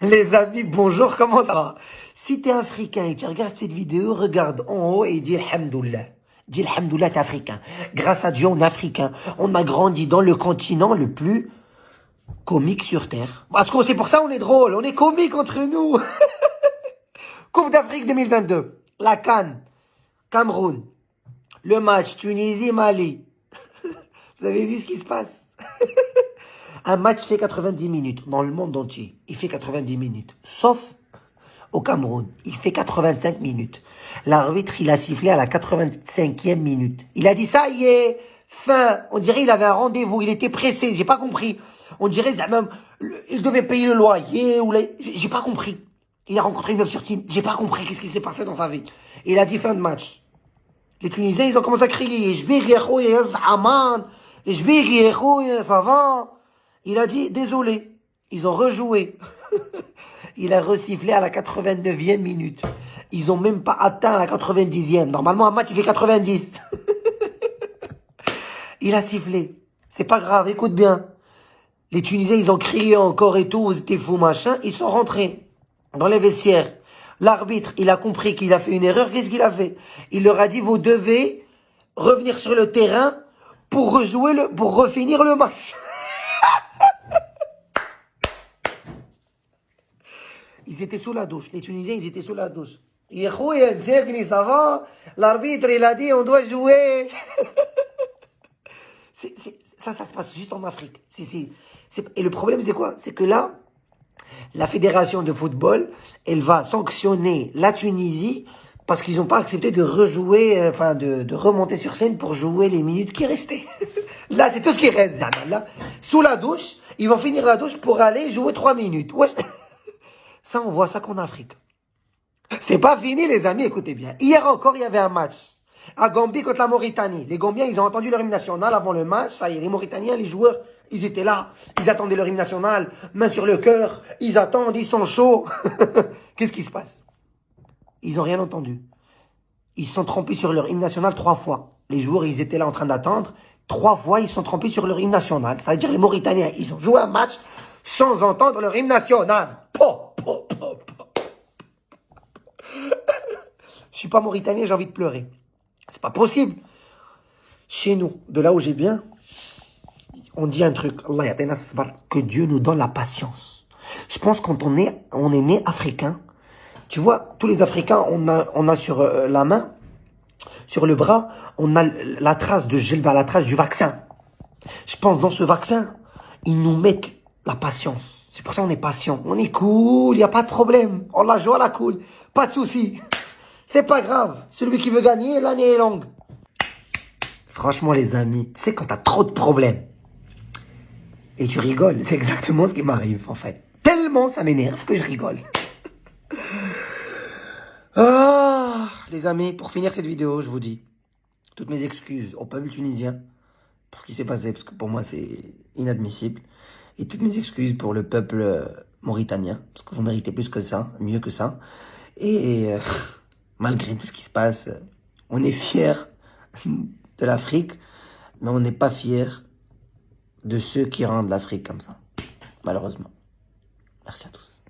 Les amis, bonjour, comment ça va? Si t'es africain et tu regardes cette vidéo, regarde en haut et dis Alhamdoulilah. Dis Alhamdoulilah, t'es africain. Grâce à Dieu, on est africain. On a grandi dans le continent le plus comique sur Terre. Parce que c'est pour ça on est drôle, on est comique entre nous. Coupe d'Afrique 2022, la CAN, Cameroun, le match Tunisie-Mali. Vous avez vu ce qui se passe? Un match fait 90 minutes dans le monde entier. Il fait 90 minutes. Sauf au Cameroun. Il fait 85 minutes. L'arbitre, il a sifflé à la 85e minute. Il a dit ça y est, fin. On dirait il avait un rendez-vous. Il était pressé. J'ai pas compris. On dirait même, il devait payer le loyer ou j'ai pas compris. Il a rencontré une meuf sur Team. J'ai pas compris qu'est-ce qui s'est passé dans sa vie. Il a dit fin de match. Les Tunisiens, ils ont commencé à crier. Jbiri ya khoya, Zaman. Jbiri ya khoya, ça va. Il a dit désolé. Ils ont rejoué. Il a resifflé à la 89e minute. Ils ont même pas atteint la 90e. Normalement, un match, il fait 90. Il a sifflé. C'est pas grave, écoute bien. Les Tunisiens, ils ont crié encore et tout, vous étiez fous, machin. Ils sont rentrés dans les vestiaires. L'arbitre, il a compris qu'il a fait une erreur. Qu'est-ce qu'il a fait? Il leur a dit, vous devez revenir sur le terrain pour rejouer pour refinir le match. Ils étaient sous la douche. Les Tunisiens, ils étaient sous la douche. Ça va? L'arbitre, il a dit, on doit jouer. Ça se passe juste en Afrique. Et le problème, c'est quoi? C'est que là, la fédération de football, elle va sanctionner la Tunisie parce qu'ils n'ont pas accepté de rejouer, de remonter sur scène pour jouer les minutes qui restaient. Là, c'est tout ce qui reste. Là, sous la douche, ils vont finir la douche pour aller jouer 3 minutes. Ouais. Ça, on voit ça qu'en Afrique. C'est pas fini, les amis, écoutez bien. Hier encore, il y avait un match. À Gambie contre la Mauritanie. Les Gambiens, ils ont entendu leur hymne national avant le match. Ça y est, les Mauritaniens, les joueurs, ils étaient là. Ils attendaient leur hymne national. Main sur le cœur. Ils attendent, ils sont chauds. Qu'est-ce qui se passe? Ils ont rien entendu. Ils se sont trompés sur leur hymne national 3 fois. Les joueurs, ils étaient là en train d'attendre. 3 fois, ils se sont trompés sur leur hymne national. Ça veut dire les Mauritaniens, ils ont joué un match sans entendre leur hymne national. Je suis pas mauritanien, j'ai envie de pleurer. C'est pas possible. Chez nous, de là où j'ai bien, on dit un truc. Allah ya'tina sabr, que Dieu nous donne la patience. Je pense quand on est né africain, tu vois, tous les Africains, on a sur la main, sur le bras, on a la trace de Gelba, la trace du vaccin. Je pense dans ce vaccin, ils nous mettent la patience. C'est pour ça qu'on est patient. On est cool, il n'y a pas de problème. On la joue à la cool. Pas de souci. C'est pas grave. Celui qui veut gagner, l'année est longue. Franchement, les amis, tu sais quand t'as trop de problèmes et tu rigoles, c'est exactement ce qui m'arrive, en fait. Tellement ça m'énerve que je rigole. Ah, les amis, pour finir cette vidéo, je vous dis toutes mes excuses au peuple tunisien pour ce qui s'est passé, parce que pour moi, c'est inadmissible. Et toutes mes excuses pour le peuple mauritanien, parce que vous méritez plus que ça, mieux que ça. Et malgré tout ce qui se passe, on est fiers de l'Afrique, mais on n'est pas fiers de ceux qui rendent l'Afrique comme ça, malheureusement. Merci à tous.